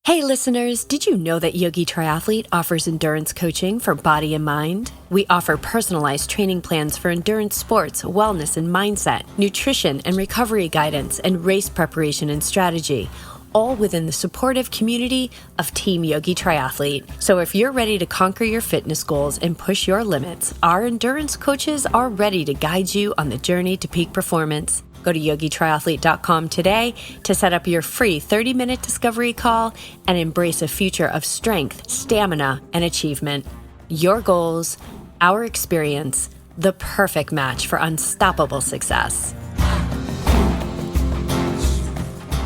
Hey listeners, did you know that Yogi Triathlete offers endurance coaching for body and mind? We offer personalized training plans for endurance sports, wellness and mindset, nutrition and recovery guidance, and race preparation and strategy, all within the supportive community of Team Yogi Triathlete. So if you're ready to conquer your fitness goals and push your limits, our endurance coaches are ready to guide you on the journey to peak performance. Go to yogitriathlete.com today to set up your free 30-minute discovery call and embrace a future of strength, stamina, and achievement. Your goals, our experience, the perfect match for unstoppable success.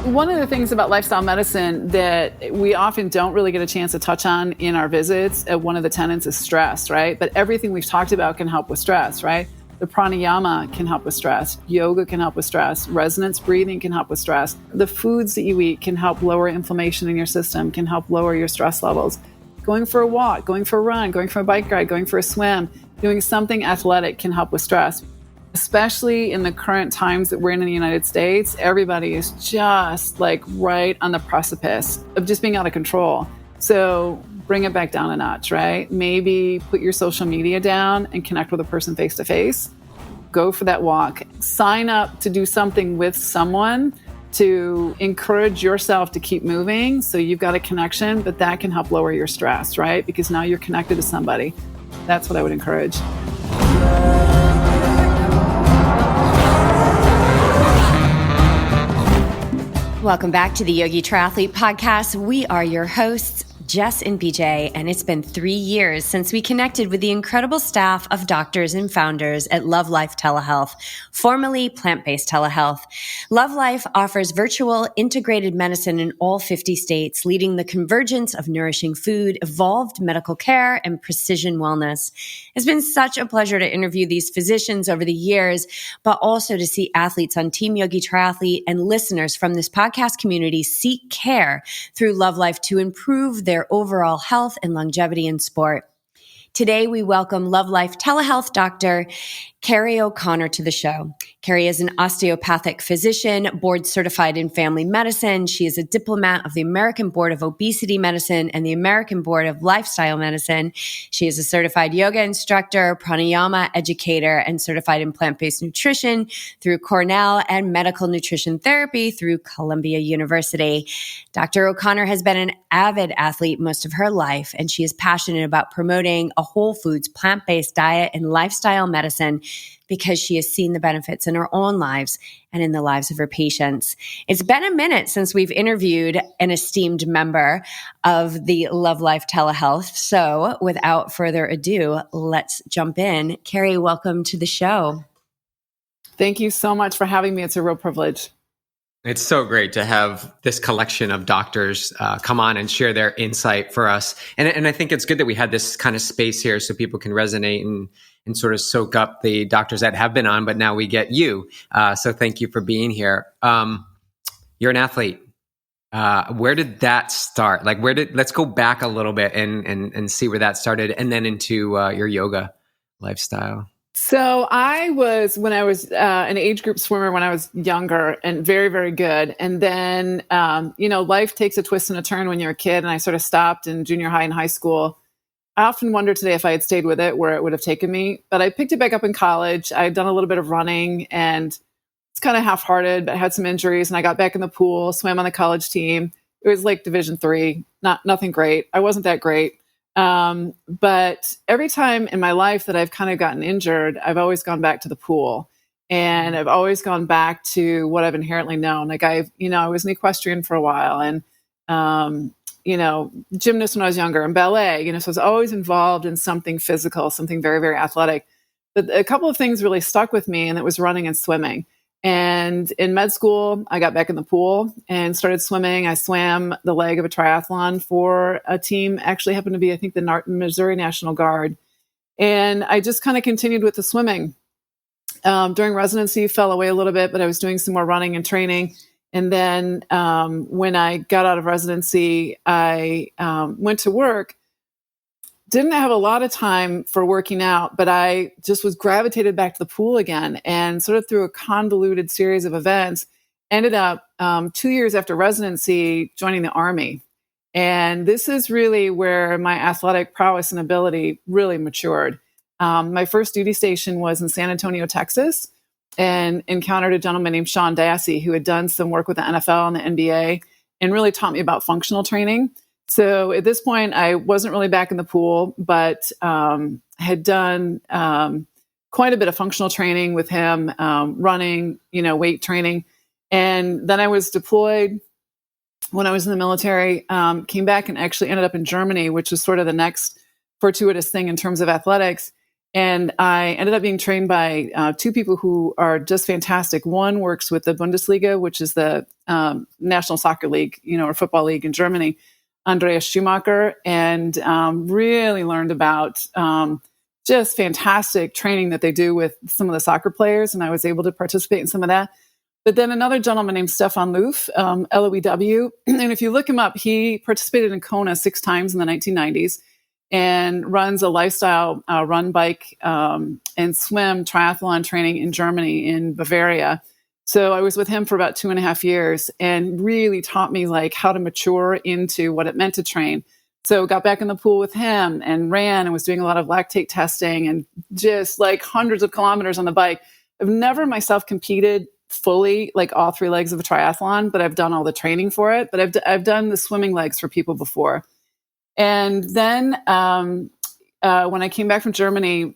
One of the things about lifestyle medicine that we often don't really get a chance to touch on in our visits, one of the tenets is stress, right? But everything we've talked about can help with stress, right? The pranayama can help with stress. Yoga can help with stress. Resonance breathing can help with stress. The foods that you eat can help lower inflammation in your system, can help lower your stress levels. Going for a walk, going for a run, going for a bike ride, going for a swim, doing something athletic can help with stress. Especially in the current times that we're in the United States, everybody is just like right on the precipice of just being out of control. So bring it back down a notch, right? Maybe put your social media down and connect with a person face to face. Go for that walk. Sign up to do something with someone to encourage yourself to keep moving. So you've got a connection, but that can help lower your stress, right? Because now you're connected to somebody. That's what I would encourage. Welcome back to the Yogi Triathlete Podcast. We are your hosts, Jess and BJ, and it's been 3 years since we connected with the incredible staff of doctors and founders at Love.Life Telehealth, formerly PlantBased Telehealth. Love.Life offers virtual integrated medicine in all 50 states, leading the convergence of nourishing food, evolved medical care, and precision wellness. It's been such a pleasure to interview these physicians over the years, but also to see athletes on Team Yogi Triathlete and listeners from this podcast community seek care through Love.Life to improve their overall health and longevity in sport. Today, we welcome Love.Life Telehealth Dr. Keary O'Connor to the show. Keary is an osteopathic physician, board certified in family medicine. She is a diplomate of the American Board of Obesity Medicine and the American Board of Lifestyle Medicine. She is a certified yoga instructor, pranayama educator, and certified in plant-based nutrition through Cornell and medical nutrition therapy through Columbia University. Dr. O'Connor has been an avid athlete most of her life, and she is passionate about promoting a whole foods, plant-based diet and lifestyle medicine because she has seen the benefits in her own lives and in the lives of her patients. It's been a minute since we've interviewed an esteemed member of the Love.Life Telehealth. So without further ado, let's jump in. Keary, welcome to the show. Thank you so much for having me. It's a real privilege. It's so great to have this collection of doctors come on and share their insight for us. And I think it's good that we had this kind of space here so people can resonate and sort of soak up the doctors that have been on, but now we get you. So thank you for being here. You're an athlete. Where did that start? Like let's go back a little bit and see where that started and then into your yoga lifestyle. So when I was an age group swimmer when I was younger and very, very good. And then, life takes a twist and a turn when you're a kid. And I sort of stopped in junior high and high school. I often wonder today if I had stayed with it, where it would have taken me. But I picked it back up in college. I had done a little bit of running and it's kind of half-hearted, but I had some injuries and I got back in the pool, swam on the college team. It was like Division III, nothing great. I wasn't that great. But every time in my life that I've kind of gotten injured, I've always gone back to the pool and I've always gone back to what I've inherently known. Like I was an equestrian for a while and, gymnast when I was younger and ballet, so I was always involved in something physical, something very, very athletic. But a couple of things really stuck with me and it was running and swimming. And in med school, I got back in the pool and started swimming. I swam the leg of a triathlon for a team, actually happened to be, I think, the Missouri National Guard. And I just kind of continued with the swimming. During residency, fell away a little bit, but I was doing some more running and training. And then when I got out of residency, I went to work. Didn't have a lot of time for working out, but I just was gravitated back to the pool again and sort of through a convoluted series of events, ended up 2 years after residency joining the Army. And this is really where my athletic prowess and ability really matured. My first duty station was in San Antonio, Texas, and encountered a gentleman named Sean Dassey who had done some work with the NFL and the NBA and really taught me about functional training. So at this point, I wasn't really back in the pool, but had done quite a bit of functional training with him, running, weight training. And then I was deployed when I was in the military, came back and actually ended up in Germany, which was sort of the next fortuitous thing in terms of athletics. And I ended up being trained by two people who are just fantastic. One works with the Bundesliga, which is the national soccer league, or football league in Germany, Andreas Schumacher, and really learned about just fantastic training that they do with some of the soccer players. And I was able to participate in some of that. But then another gentleman named Stefan Loof, LOEW. And if you look him up, he participated in Kona 6 times in the 1990s. And runs a lifestyle run, bike, and swim triathlon training in Germany, in Bavaria. So I was with him for about 2.5 years and really taught me how to mature into what it meant to train. So got back in the pool with him and ran and was doing a lot of lactate testing and just hundreds of kilometers on the bike. I've never myself competed fully, all 3 legs of a triathlon, but I've done all the training for it. But I've done the swimming legs for people before. And then when I came back from Germany,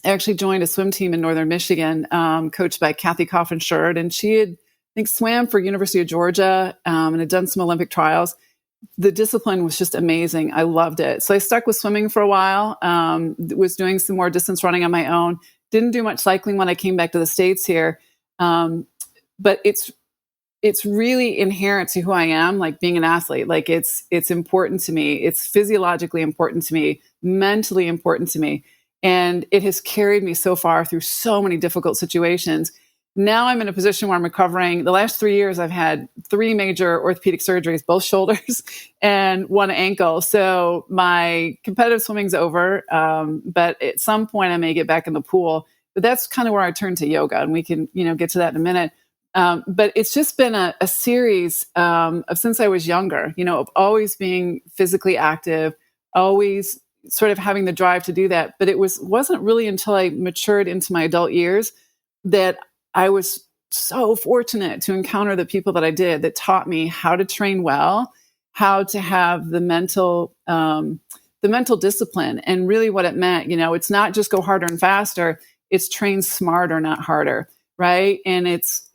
I actually joined a swim team in Northern Michigan, coached by Kathy Coffin-Sherd. And she had, I think, swam for University of Georgia and had done some Olympic trials. The discipline was just amazing. I loved it. So I stuck with swimming for a while, was doing some more distance running on my own. Didn't do much cycling when I came back to the States here. But it's really inherent to who I am, being an athlete. It's important to me. It's physiologically important to me, mentally important to me. And it has carried me so far through so many difficult situations. Now I'm in a position where I'm recovering. The last 3 years, I've had 3 major orthopedic surgeries, both shoulders and 1 ankle. So my competitive swimming's over. But at some point I may get back in the pool, but that's kind of where I turn to yoga, and we can, get to that in a minute. But it's just been a series of since I was younger, of always being physically active, always sort of having the drive to do that. But it wasn't really until I matured into my adult years that I was so fortunate to encounter the people that I did that taught me how to train well, how to have the mental discipline, and really what it meant. It's not just go harder and faster; it's train smarter, not harder. Right. And it's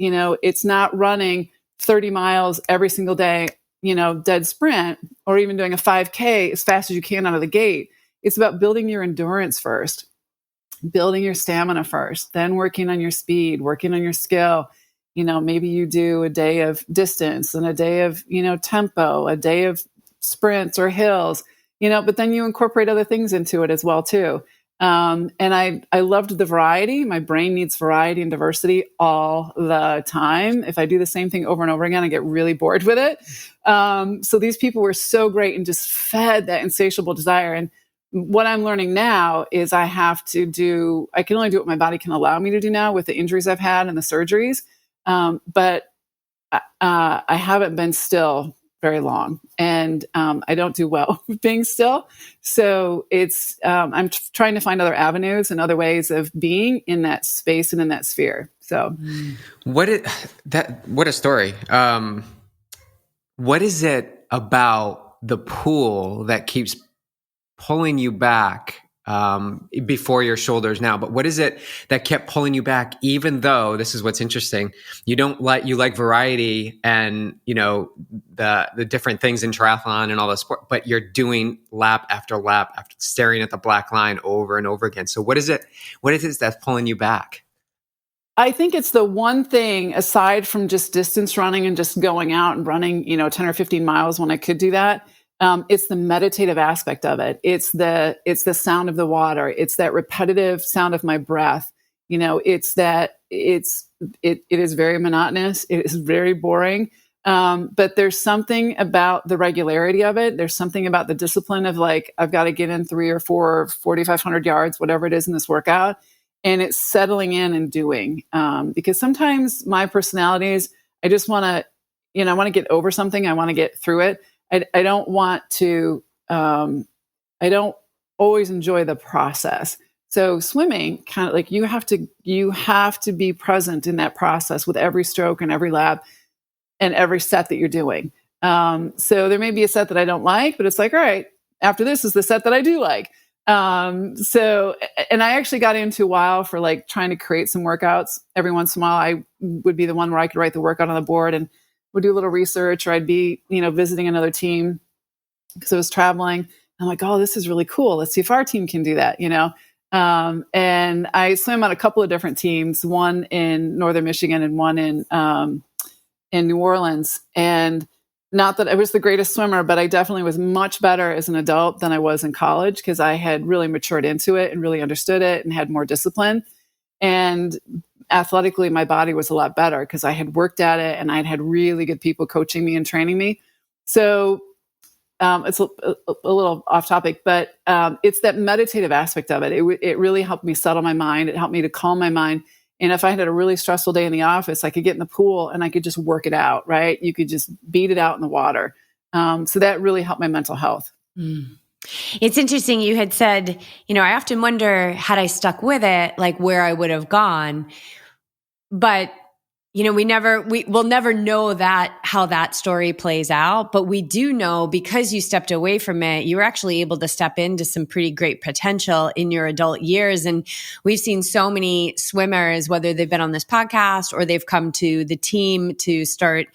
not running 30 miles every single day, dead sprint, or even doing a 5K as fast as you can out of the gate. It's about building your endurance first, building your stamina first, then working on your speed, working on your skill. Maybe you do a day of distance and a day of, tempo, a day of sprints or hills, but then you incorporate other things into it as well, too. And I loved the variety. My brain needs variety and diversity all the time. If I do the same thing over and over again, I get really bored with it. So these people were so great and just fed that insatiable desire. And what I'm learning now is I can only do what my body can allow me to do now with the injuries I've had and the surgeries. But I haven't been still very long, and I don't do well with being still. So I'm trying to find other avenues and other ways of being in that space and in that sphere. So, what a story. What is it about the pool that keeps pulling you back before your shoulders now? But what is it that kept pulling you back, even though, this is what's interesting, you like variety and, the different things in triathlon and all the sport, but you're doing lap after lap after staring at the black line over and over again. So what is it that's pulling you back? I think it's the one thing, aside from just distance running and just going out and running, 10 or 15 miles when I could do that. It's the meditative aspect of it. It's the sound of the water. It's that repetitive sound of my breath. It is very monotonous. It is very boring. But there's something about the regularity of it. There's something about the discipline of I've got to get in 3 or 4, 4,500 yards, whatever it is in this workout. And it's settling in and doing, because sometimes my personality is, I just want to, I want to get over something. I want to get through it. I don't want to, I don't always enjoy the process. So swimming, kind of like you have to be present in that process with every stroke and every lap and every set that you're doing. So there may be a set that I don't like, but it's like, all right, after this is the set that I do like. So, and I actually got into a while for like trying to create some workouts. Every once in a while, I would be the one where I could write the workout on the board and would do a little research, or I'd be, visiting another team because I was traveling. I'm like, oh, this is really cool. Let's see if our team can do that, and I swam on a couple of different teams, one in Northern Michigan and one in New Orleans. And not that I was the greatest swimmer, but I definitely was much better as an adult than I was in college because I had really matured into it and really understood it and had more discipline. And athletically, my body was a lot better because I had worked at it and I'd had really good people coaching me and training me. So it's a little off topic, but it's that meditative aspect of it. It really helped me settle my mind. It helped me to calm my mind. And if I had a really stressful day in the office, I could get in the pool and I could just work it out, right? You could just beat it out in the water. So that really helped my mental health. Mm. It's interesting. You had said, I often wonder, had I stuck with it, like where I would have gone. But we'll never know how that story plays out, but we do know because you stepped away from it, you were actually able to step into some pretty great potential in your adult years. And we've seen so many swimmers, whether they've been on this podcast or they've come to the team to start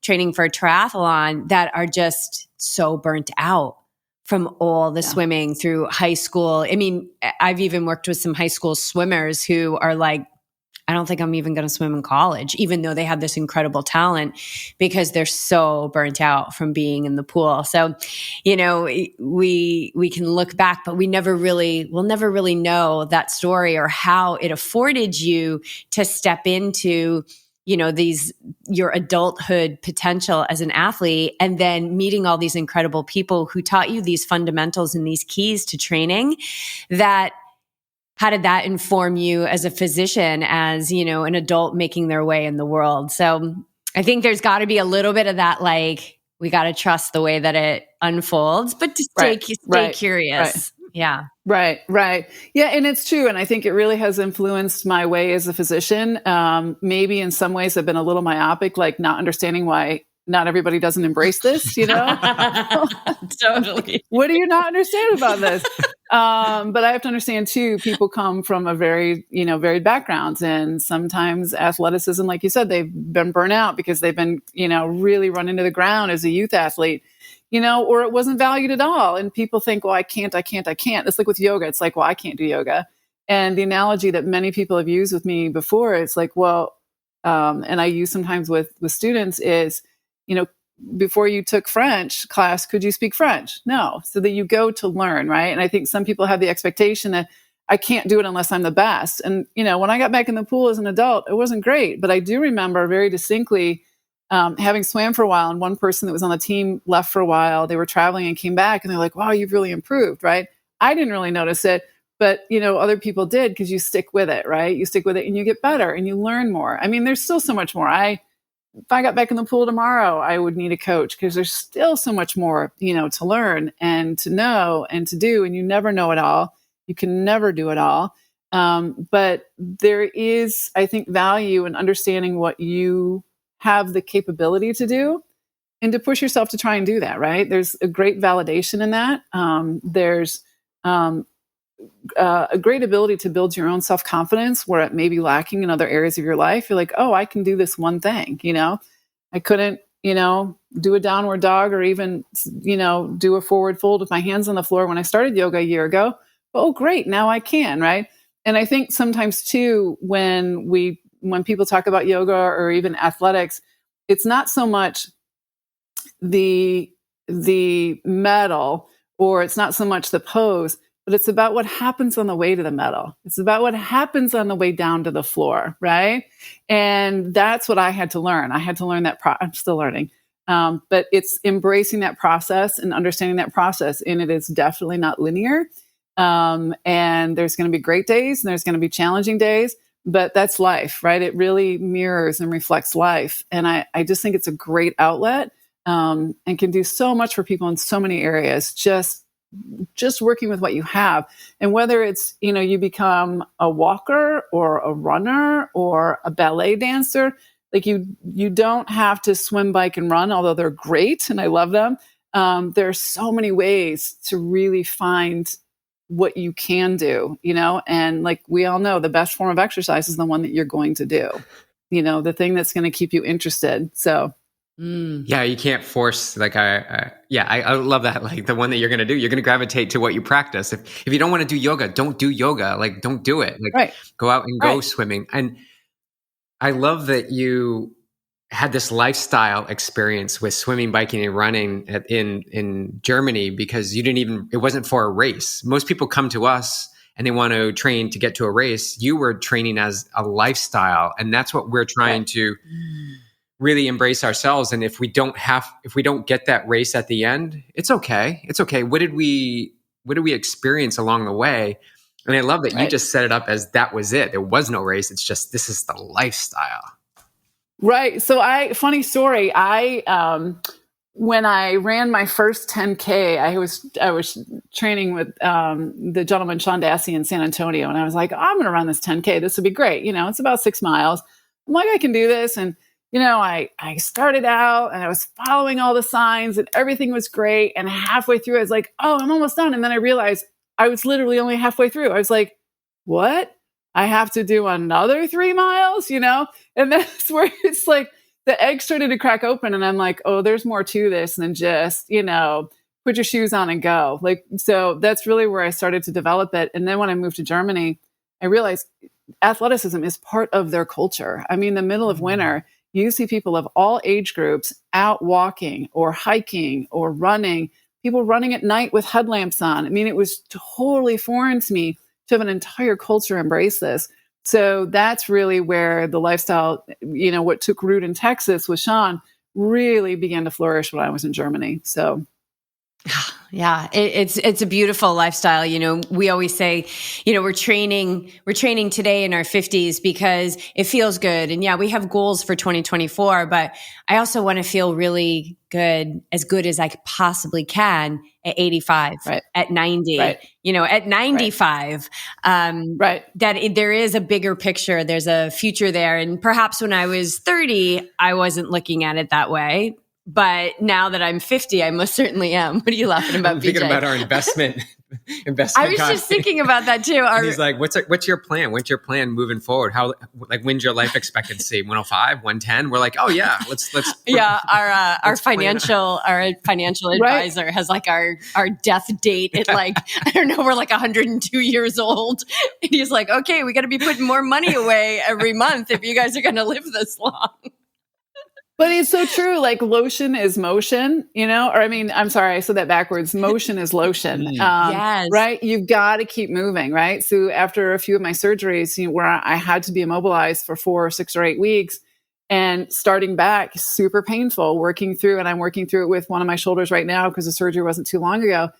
training for a triathlon, that are just so burnt out from all the swimming through high school. I mean, I've even worked with some high school swimmers who are like, I don't think I'm even going to swim in college, even though they have this incredible talent, because they're so burnt out from being in the pool. So, we can look back, but we'll never really know that story or how it afforded you to step into, your adulthood potential as an athlete, and then meeting all these incredible people who taught you these fundamentals and these keys to training. How did that inform you as a physician, as, an adult making their way in the world? So I think there's got to be a little bit of that, like, we got to trust the way that it unfolds, but to stay curious. Right. Yeah. Right. Yeah. And it's true. And I think it really has influenced my way as a physician. Maybe in some ways I've been a little myopic, like not understanding why not everybody doesn't embrace this, Totally. What do you not understand about this? But I have to understand too, people come from a very, varied backgrounds. And sometimes athleticism, like you said, they've been burnt out because they've been, really run into the ground as a youth athlete, or it wasn't valued at all. And people think, well, I can't. It's like with yoga. It's like, well, I can't do yoga. And the analogy that many people have used with me before, it's like, well, and I use sometimes with students is, before you took French class, could you speak French? No. So that you go to learn, right? And I think some people have the expectation that I can't do it unless I'm the best. And, when I got back in the pool as an adult, it wasn't great. But I do remember very distinctly having swam for a while, and one person that was on the team left for a while. They were traveling and came back, and they're like, wow, you've really improved, right? I didn't really notice it, but, other people did, because you stick with it, right? You stick with it and you get better and you learn more. I mean, there's still so much more. If I got back in the pool tomorrow, I would need a coach, because there's still so much more, to learn and to know and to do. And you never know it all. You can never do it all. But there is, I think, value in understanding what you have the capability to do and to push yourself to try and do that, right? There's a great validation in that. There's a great ability to build your own self-confidence where it may be lacking in other areas of your life. You're like, oh, I can do this one thing, I couldn't, do a downward dog or even, do a forward fold with my hands on the floor when I started yoga a year ago. Oh, great. Now I can. Right. And I think sometimes too, when people talk about yoga or even athletics, it's not so much the medal, or it's not so much the pose, but it's about what happens on the way to the medal. It's about what happens on the way down to the floor, right? And that's what I had to learn. I had to learn that. I'm still learning. But it's embracing that process and understanding that process. And it is definitely not linear. And there's going to be great days and there's going to be challenging days, but that's life, right? It really mirrors and reflects life. And I just think it's a great outlet and can do so much for people in so many areas. Just working with what you have. And whether it's, you become a walker or a runner or a ballet dancer, like you don't have to swim, bike, and run, although they're great and I love them. There are so many ways to really find what you can do, and like we all know, the best form of exercise is the one that you're going to do, the thing that's going to keep you interested. So yeah, you can't force I love that. Like the one that you're going to do, you're going to gravitate to what you practice. If you don't want to do yoga, don't do yoga. Like don't do it. Like right. Go out and go swimming. And I love that you had this lifestyle experience with swimming, biking, and running in Germany, because it wasn't for a race. Most people come to us and they want to train to get to a race. You were training as a lifestyle, and that's what we're trying to really embrace ourselves. And if we don't get that race at the end, it's okay. It's okay. What did we experience along the way? And I love that you just set it up as that was it. There was no race. It's just, this is the lifestyle. Right. So funny story. When I ran my first 10K, I was training with the gentleman Sean Dassey in San Antonio, and I was like, I'm going to run this 10K. This would be great. It's about 6 miles. I'm like, I can do this. And I started out and I was following all the signs and everything was great. And halfway through, I was like, oh, I'm almost done. And then I realized I was literally only halfway through. I was like, what? I have to do another 3 miles, And that's where it's like the egg started to crack open. And I'm like, oh, there's more to this than just, put your shoes on and go. So that's really where I started to develop it. And then when I moved to Germany, I realized athleticism is part of their culture. I mean, the middle of winter, you see people of all age groups out walking or hiking or running, people running at night with headlamps on. I mean, it was totally foreign to me to have an entire culture embrace this. So that's really where the lifestyle, what took root in Texas with Sean really began to flourish when I was in Germany. So yeah, it's a beautiful lifestyle. We always say, we're training today in our 50s because it feels good. And yeah, we have goals for 2024, but I also want to feel really good as I possibly can at 85, at 90, at 95, that there is a bigger picture. There's a future there. And perhaps when I was 30, I wasn't looking at it that way. But now that I'm 50, I most certainly am. What are you laughing about, I'm thinking BJ? about our investment. I was just thinking about that too. He's like, what's your plan? What's your plan moving forward? How, when's your life expectancy? 105, 110? We're like, oh yeah, let's. Yeah, our financial advisor has our death date at I don't know, we're 102 years old, and he's like, okay, we got to be putting more money away every month if you guys are going to live this long. But it's so true. Lotion is motion, I'm sorry, I said that backwards. Motion is lotion. Yes. Right. You've got to keep moving. Right. So after a few of my surgeries, where I had to be immobilized for 4 or 6 or 8 weeks, and starting back, super painful, working through, and I'm working through it with one of my shoulders right now because the surgery wasn't too long ago.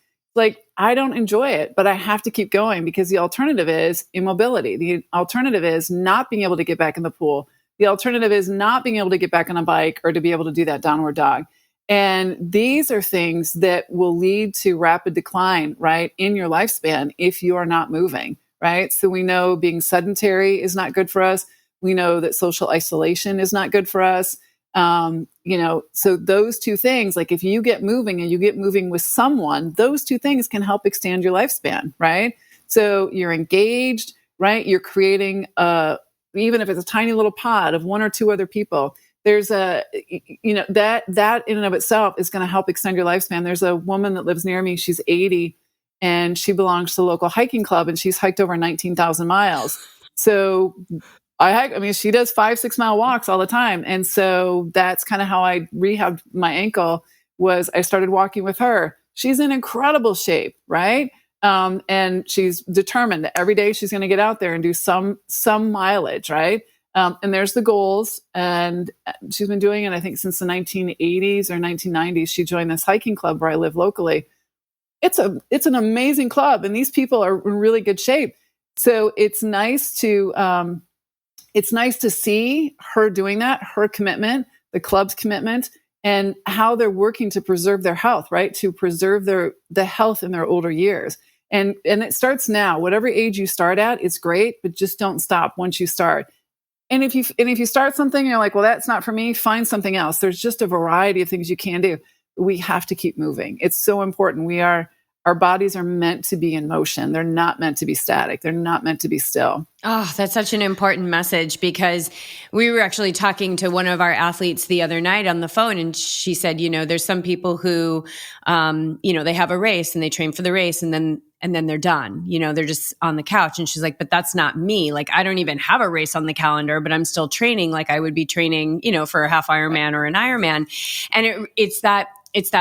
I don't enjoy it, but I have to keep going because the alternative is immobility. The alternative is not being able to get back in the pool. The alternative is not being able to get back on a bike or to be able to do that downward dog. And these are things that will lead to rapid decline, right, in your lifespan if you are not moving, right? So we know being sedentary is not good for us. We know that social isolation is not good for us. So those two things, if you get moving and you get moving with someone, those two things can help extend your lifespan, right? So you're engaged, right? You're creating even if it's a tiny little pod of 1 or 2 other people, there's that in and of itself is going to help extend your lifespan. There's a woman that lives near me. She's 80 and she belongs to the local hiking club, and she's hiked over 19,000 miles. So she does 5-6 mile walks all the time. And so that's kind of how I rehabbed my ankle, was I started walking with her. She's in incredible shape, right? And she's determined that every day she's going to get out there and do some mileage, right? And there's the goals. And she's been doing it, I think, since the 1980s or 1990s. She joined this hiking club where I live locally. It's an amazing club, and these people are in really good shape. So it's nice to see her doing that, her commitment, the club's commitment, and how they're working to preserve their health, right? To preserve the health in their older years. And it starts now. Whatever age you start at, it's great, but just don't stop once you start. And if you start something and you're like, well, that's not for me, find something else. There's just a variety of things you can do. We have to keep moving. It's so important. Our bodies are meant to be in motion. They're not meant to be static. They're not meant to be still. Oh, that's such an important message, because we were actually talking to one of our athletes the other night on the phone, and she said, there's some people who, they have a race and they train for the race, and then they're done. They're just on the couch. And she's like, but that's not me. Like, I don't even have a race on the calendar, but I'm still training like I would be training, for a half Ironman or an Ironman. And it's that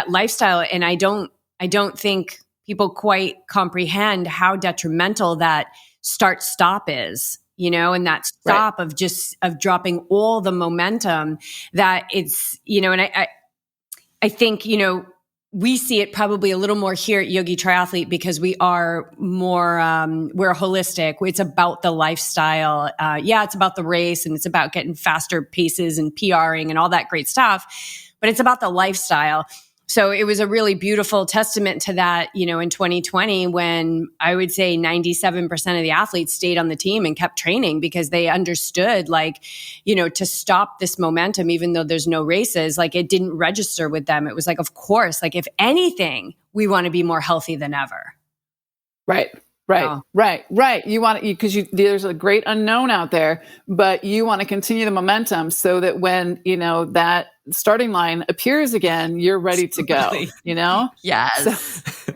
lifestyle. And I don't think people quite comprehend how detrimental that start-stop is, and that stop of dropping all the momentum that it's, and I think, we see it probably a little more here at Yogi Triathlete because we are more, we're holistic. It's about the lifestyle. It's about the race, and it's about getting faster paces and PRing and all that great stuff, but it's about the lifestyle. So it was a really beautiful testament to that, in 2020, when I would say 97% of the athletes stayed on the team and kept training because they understood, to stop this momentum, even though there's no races, it didn't register with them. It was like, of course, if anything, we want to be more healthy than ever. Right. You want to, because there's a great unknown out there, but you want to continue the momentum so that when, that starting line appears again, you're ready to go, Yes. So,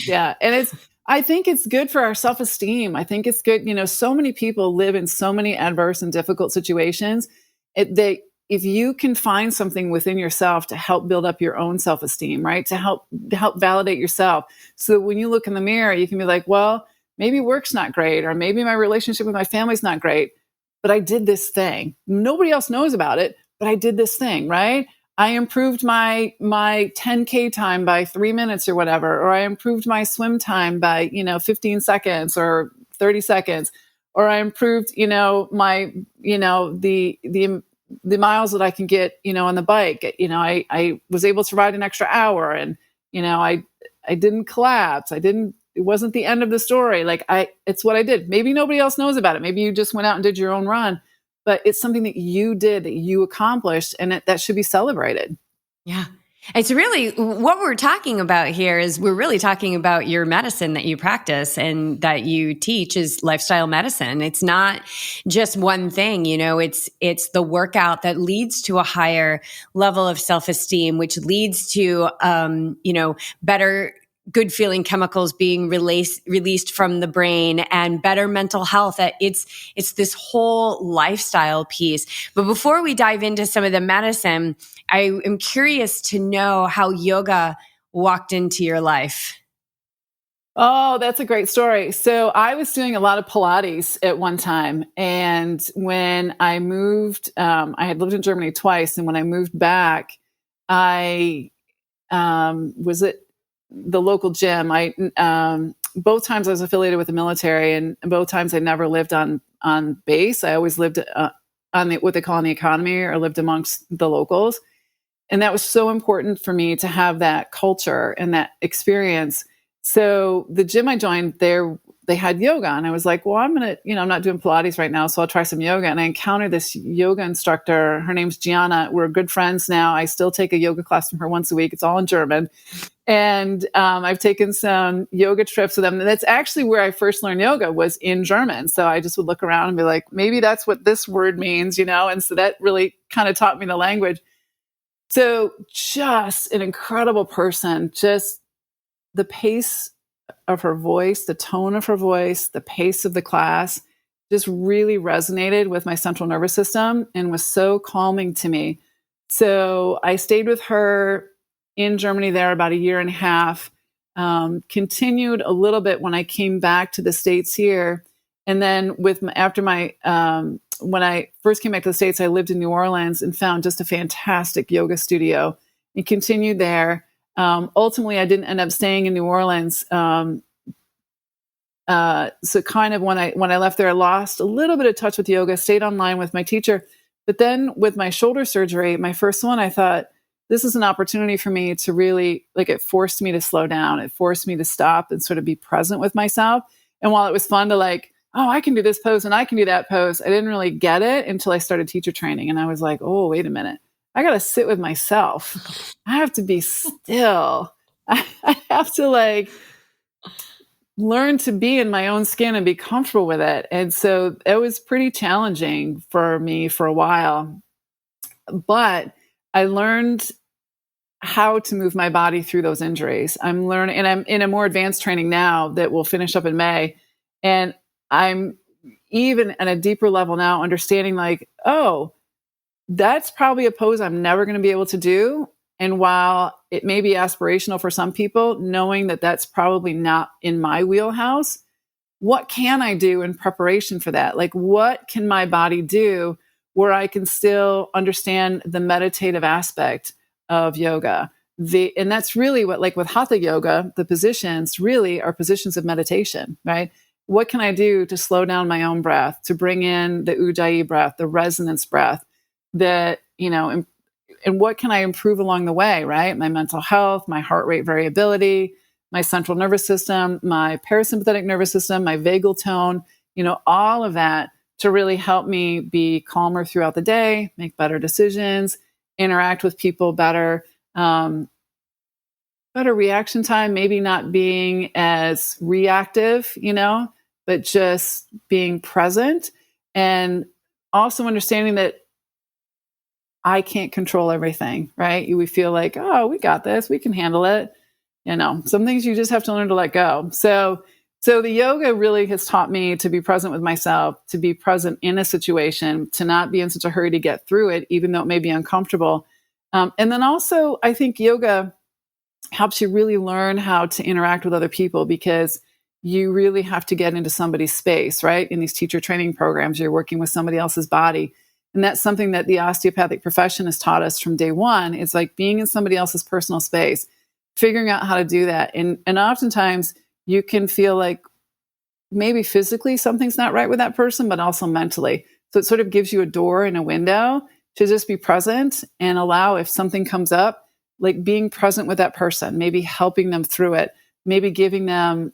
yeah. And I think it's good for our self-esteem. I think it's good. So many people live in so many adverse and difficult situations. If you can find something within yourself to help build up your own self-esteem, right? To help validate yourself. So that when you look in the mirror, you can be like, well, maybe work's not great, or maybe my relationship with my family's not great, but I did this thing. Nobody else knows about it, but I did this thing, right? I improved my 10K time by 3 minutes or whatever, or I improved my swim time by, 15 seconds or 30 seconds, or I improved, my, the miles that I can get, on the bike. I was able to ride an extra hour, and, I didn't collapse. It wasn't the end of the story. It's what I did. Maybe nobody else knows about it. Maybe you just went out and did your own run, but it's something that you did, that you accomplished, and that should be celebrated. Yeah. It's really what we're talking about here is we're really talking about your medicine that you practice and that you teach is lifestyle medicine. It's not just one thing, it's the workout that leads to a higher level of self-esteem, which leads to, better good feeling chemicals being released from the brain and better mental health. It's this whole lifestyle piece. But before we dive into some of the medicine, I am curious to know how yoga walked into your life. Oh, that's a great story. So I was doing a lot of Pilates at one time. And when I moved, I had lived in Germany twice. And when I moved back, I was at the local gym. Both times I was affiliated with the military, and both times I never lived on base. I always lived on what they call in the economy, or lived amongst the locals. And that was so important for me to have that culture and that experience. So the gym I joined there, they had yoga, and I was like, well, I'm not doing Pilates right now, so I'll try some yoga. And I encountered this yoga instructor. Her name's Gianna. We're good friends now. I still take a yoga class from her once a week. It's all in German. And I've taken some yoga trips with them. And that's actually where I first learned yoga, was in German. So I just would look around and be like, maybe that's what this word means, And so that really kind of taught me the language. So just an incredible person, just the pace of her voice, the tone of her voice, the pace of the class just really resonated with my central nervous system and was so calming to me. So I stayed with her in Germany there about a year and a half, continued a little bit when I came back to the States here. And then when I first came back to the States, I lived in New Orleans and found just a fantastic yoga studio and continued there. Ultimately, I didn't end up staying in New Orleans. So kind of when I left there, I lost a little bit of touch with yoga, stayed online with my teacher. But then with my shoulder surgery, my first one, I thought, this is an opportunity for me to really, like, it forced me to slow down. It forced me to stop and sort of be present with myself. And while it was fun to like, oh, I can do this pose and I can do that pose, I didn't really get it until I started teacher training. And I was like, oh, wait a minute. I got to sit with myself. I have to be still. I have to like learn to be in my own skin and be comfortable with it. And so it was pretty challenging for me for a while. But I learned how to move my body through those injuries. I'm learning, and I'm in a more advanced training now that will finish up in May. And I'm even at a deeper level now understanding like, oh, that's probably a pose I'm never going to be able to do. And while it may be aspirational for some people, knowing that that's probably not in my wheelhouse, what can I do in preparation for that? Like, what can my body do where I can still understand the meditative aspect of yoga? And that's really what, like with hatha yoga, the positions really are positions of meditation, right? What can I do to slow down my own breath, to bring in the ujjayi breath, the resonance breath, that, you know, and what can I improve along the way, right? My mental health, my heart rate variability, my central nervous system, my parasympathetic nervous system, my vagal tone, you know, all of that to really help me be calmer throughout the day, make better decisions, interact with people better, better reaction time, maybe not being as reactive, you know, but just being present, and also understanding that I can't control everything, right? We feel like, oh, we got this, we can handle it. You know, some things you just have to learn to let go. So the yoga really has taught me to be present with myself, to be present in a situation, to not be in such a hurry to get through it, even though it may be uncomfortable. And then also, I think yoga helps you really learn how to interact with other people, because you really have to get into somebody's space, right? In these teacher training programs, you're working with somebody else's body. And that's something that the osteopathic profession has taught us from day one. It's like being in somebody else's personal space, figuring out how to do that. And oftentimes you can feel like maybe physically something's not right with that person, but also mentally. So it sort of gives you a door and a window to just be present and allow, if something comes up, like being present with that person, maybe helping them through it, maybe giving them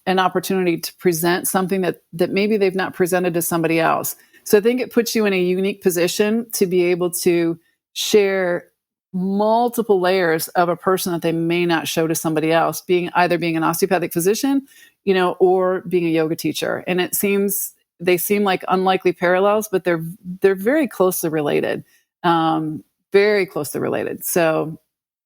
an opportunity to present something that maybe they've not presented to somebody else. So I think it puts you in a unique position to be able to share multiple layers of a person that they may not show to somebody else, either being an osteopathic physician, you know, or being a yoga teacher. And they seem like unlikely parallels, but they're very closely related, very closely related. So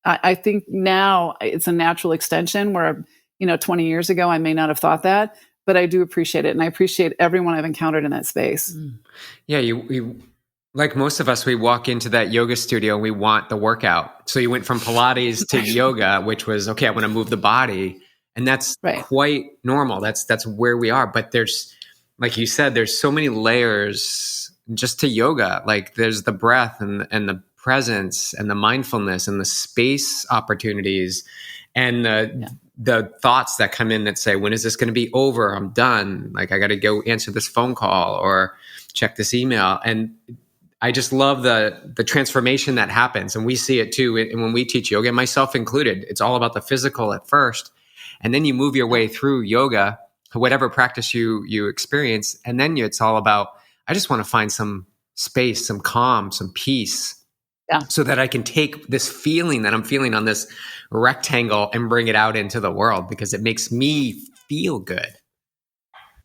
I think now it's a natural extension where, you know, 20 years ago, I may not have thought that, but I do appreciate it. And I appreciate everyone I've encountered in that space. Yeah. You like most of us, we walk into that yoga studio and we want the workout. So you went from Pilates to yoga, which was, okay, I want to move the body. And that's quite normal. That's where we are. But there's, like you said, there's so many layers just to yoga. Like there's the breath and the presence and the mindfulness and the space opportunities and the thoughts that come in that say, when is this going to be over? I'm done. Like I got to go answer this phone call or check this email. And I just love the transformation that happens. And we see it too. And when we teach yoga, myself included, it's all about the physical at first. And then you move your way through yoga, whatever practice you experience. And then it's all about, I just want to find some space, some calm, some peace. Yeah. So that I can take this feeling that I'm feeling on this rectangle and bring it out into the world, because it makes me feel good.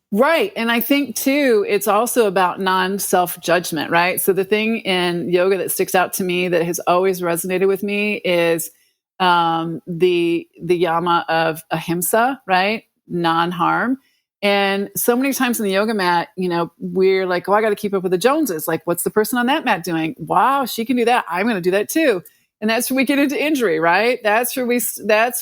Right. And I think too, it's also about non-self-judgment, right? So the thing in yoga that sticks out to me that has always resonated with me is the yama of ahimsa, right? Non-harm. And so many times in the yoga mat, you know, we're like, oh, I got to keep up with the Joneses. Like, what's the person on that mat doing? Wow, she can do that. I'm going to do that too. And that's where we get into injury, right? That's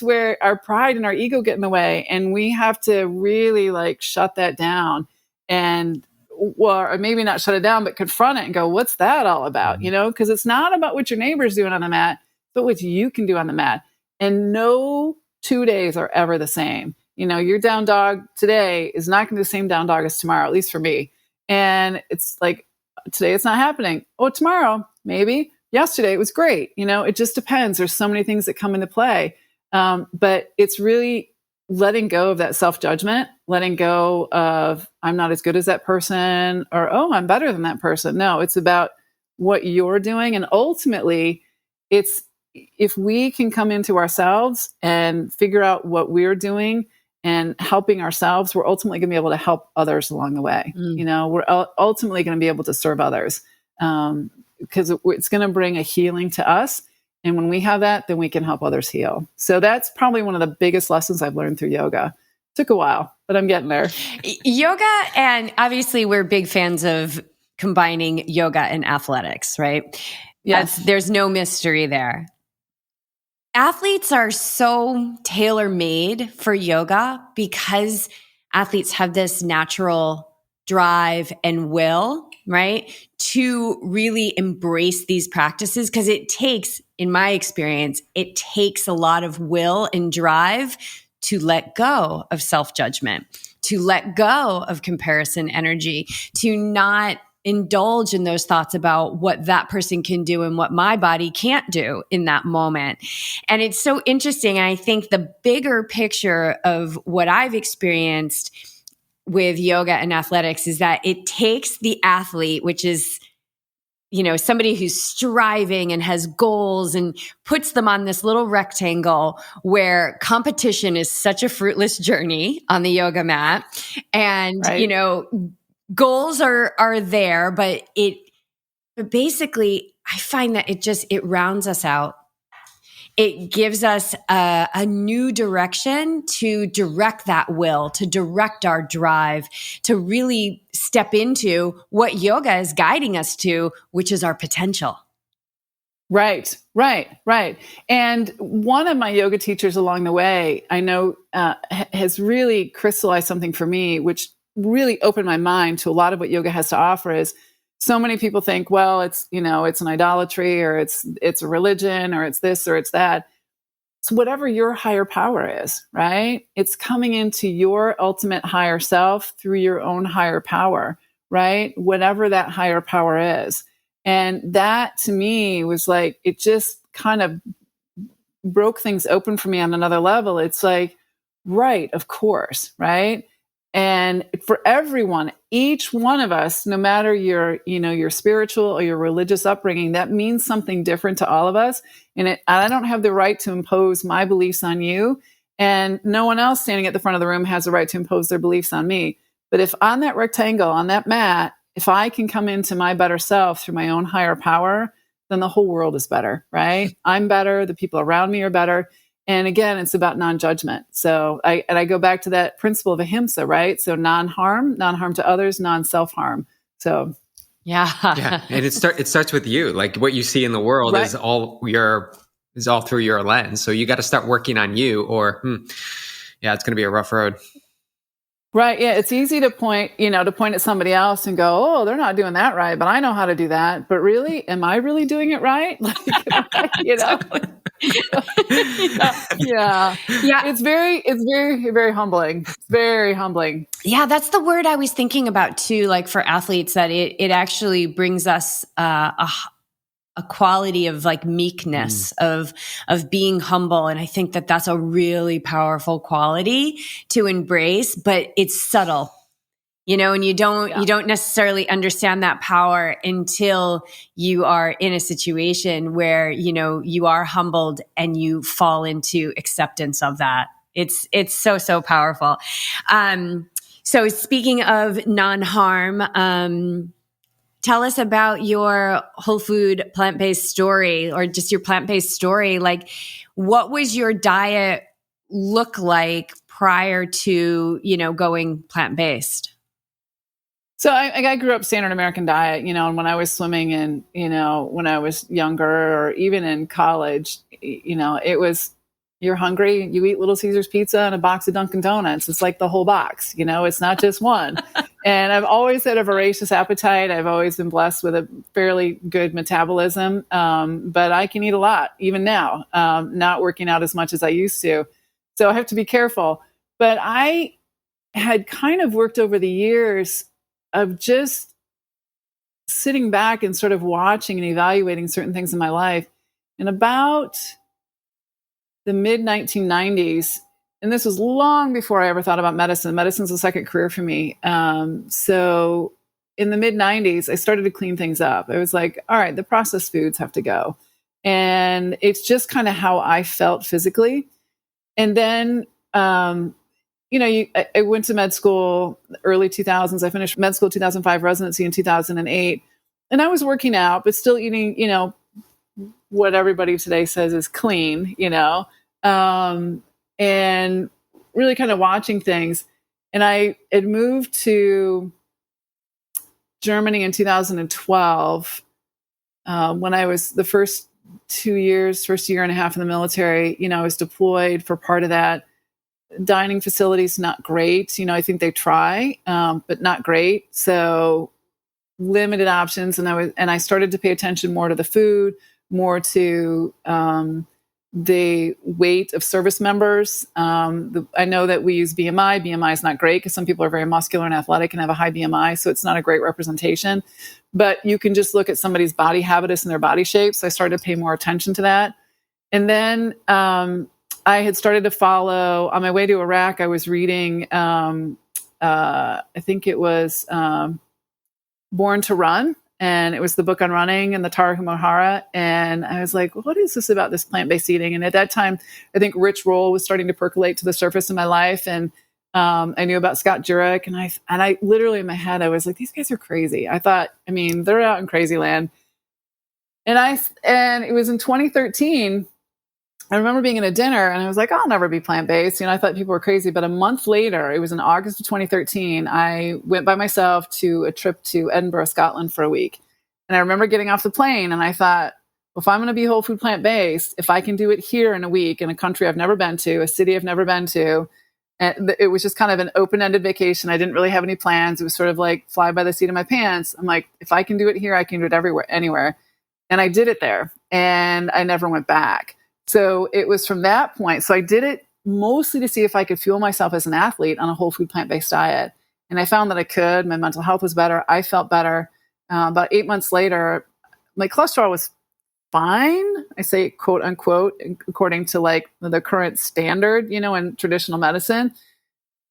where our pride and our ego get in the way. And we have to really like shut that down and, or maybe not shut it down, but confront it and go, what's that all about? You know, because it's not about what your neighbor's doing on the mat, but what you can do on the mat. And no 2 days are ever the same. You know, your down dog today is not going to be the same down dog as tomorrow, at least for me. And it's like, today it's not happening. Oh, tomorrow, maybe. yesterday, it was great. It just depends. There's so many things that come into play. But it's really letting go of that self-judgment, letting go of, I'm not as good as that person, or, oh, I'm better than that person. No, it's about what you're doing. And ultimately, it's if we can come into ourselves and figure out what we're doing and helping ourselves, we're ultimately going to be able to help others along the way. We're ultimately going to be able to serve others, because it's going to bring a healing to us. And when we have that, then we can help others heal. So that's probably one of the biggest lessons I've learned through yoga. Took a while, but I'm getting there. Yoga, and obviously we're big fans of combining yoga and athletics, right? Yes. There's no mystery there. Athletes are so tailor-made for yoga because athletes have this natural drive and will, right, to really embrace these practices, because it takes, in my experience, it takes a lot of will and drive to let go of self-judgment, to let go of comparison energy, to not indulge in those thoughts about what that person can do and what my body can't do in that moment. And it's so interesting. And I think the bigger picture of what I've experienced with yoga and athletics is that it takes the athlete, which is, somebody who's striving and has goals, and puts them on this little rectangle where competition is such a fruitless journey on the yoga mat. And, Right. Goals are there, but basically I find that it rounds us out. It gives us a new direction to direct that will, to direct our drive, to really step into what yoga is guiding us to, which is our potential. Right. And one of my yoga teachers along the way, I know, has really crystallized something for me, which really opened my mind to a lot of what yoga has to offer. Is so many people think, well, it's an idolatry, or it's a religion, or it's this or it's that. It's whatever your higher power is, right? It's coming into your ultimate higher self through your own higher power, right? Whatever that higher power is. And that to me was like, it just kind of broke things open for me on another level. It's like, right, of course, right? And for everyone, each one of us, no matter your spiritual or your religious upbringing, that means something different to all of us. And I don't have the right to impose my beliefs on you. And no one else standing at the front of the room has the right to impose their beliefs on me. But if on that rectangle, on that mat, if I can come into my better self through my own higher power, then the whole world is better, right? I'm better. The people around me are better. And again, it's about non-judgment. So I go back to that principle of ahimsa, right? So non-harm to others, non-self-harm. So yeah. And it starts with you. Like what you see in the world Right. is all through your lens. So you got to start working on you, or it's going to be a rough road. Right. Yeah. It's easy to point at somebody else and go, oh, they're not doing that right, but I know how to do that. But really, am I really doing it right? Yeah. It's very, very humbling. It's very humbling. Yeah, that's the word I was thinking about too. Like for athletes, that it actually brings us a quality of like meekness, of being humble, and I think that that's a really powerful quality to embrace. But it's subtle, and you don't necessarily understand that power until you are in a situation where you are humbled and you fall into acceptance of that. It's so powerful. So speaking of non-harm, tell us about your whole food plant-based story, or just your plant-based story. Like, what was your diet look like prior to, going plant-based? So I grew up standard American diet, and when I was swimming and, when I was younger, or even in college, it was, you're hungry, you eat Little Caesars pizza and a box of Dunkin' Donuts. It's like the whole box, it's not just one. And I've always had a voracious appetite. I've always been blessed with a fairly good metabolism. But I can eat a lot, even now, not working out as much as I used to. So I have to be careful. But I had kind of worked over the years of just sitting back and sort of watching and evaluating certain things in my life. And about the mid 1990s, and this was long before I ever thought about medicine. Medicine's a second career for me. So in the mid 90s, I started to clean things up. I was like, all right, the processed foods have to go. And it's just kind of how I felt physically. And then, I went to med school early 2000s. I finished med school 2005, residency in 2008. And I was working out, but still eating, what everybody today says is clean, and really kind of watching things. And I had moved to Germany in 2012 when I was the first year and a half in the military. I was deployed for part of that. Dining facilities, not great. I think they try, but not great. So limited options. And I started to pay attention more to the food, more to the weight of service members. I know that we use BMI. BMI is not great because some people are very muscular and athletic and have a high BMI. So it's not a great representation, but you can just look at somebody's body habitus and their body shape. So I started to pay more attention to that. And then, I had started to follow on my way to Iraq. I was reading, I think it was Born to Run, and it was the book on running and the Tara Mahara. And I was like, what is this about this plant-based eating? And at that time, I think Rich Roll was starting to percolate to the surface in my life. And I knew about Scott Jurek, and I literally in my head, I was like, these guys are crazy. I thought, they're out in crazy land. And it was in 2013. I remember being at a dinner and I was like, I'll never be plant-based. I thought people were crazy. But a month later, it was in August of 2013, I went by myself to a trip to Edinburgh, Scotland for a week. And I remember getting off the plane and I thought, well, if I'm going to be whole food plant-based, if I can do it here in a week in a country I've never been to, a city I've never been to, and it was just kind of an open-ended vacation. I didn't really have any plans. It was sort of like fly by the seat of my pants. I'm like, if I can do it here, I can do it anywhere. And I did it there and I never went back. So it was from that point. So I did it mostly to see if I could fuel myself as an athlete on a whole food plant-based diet. And I found that I could. My mental health was better. I felt better. About 8 months later, my cholesterol was fine. I say quote unquote, according to like the current standard, in traditional medicine.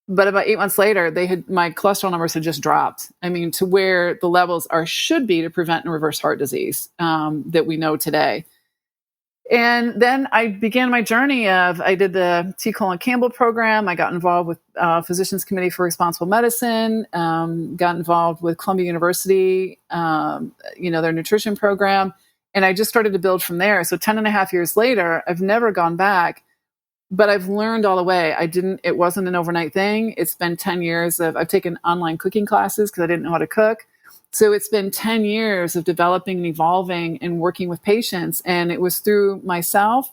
But about 8 months later, my cholesterol numbers had just dropped. To where the levels should be to prevent and reverse heart disease that we know today. And then I began my journey I did the T. Colin Campbell program. I got involved with Physicians Committee for Responsible Medicine, got involved with Columbia University, their nutrition program. And I just started to build from there. So 10 and a half years later, I've never gone back, but I've learned all the way. It wasn't an overnight thing. It's been 10 years I've taken online cooking classes because I didn't know how to cook. So it's been 10 years of developing and evolving and working with patients. And it was through myself,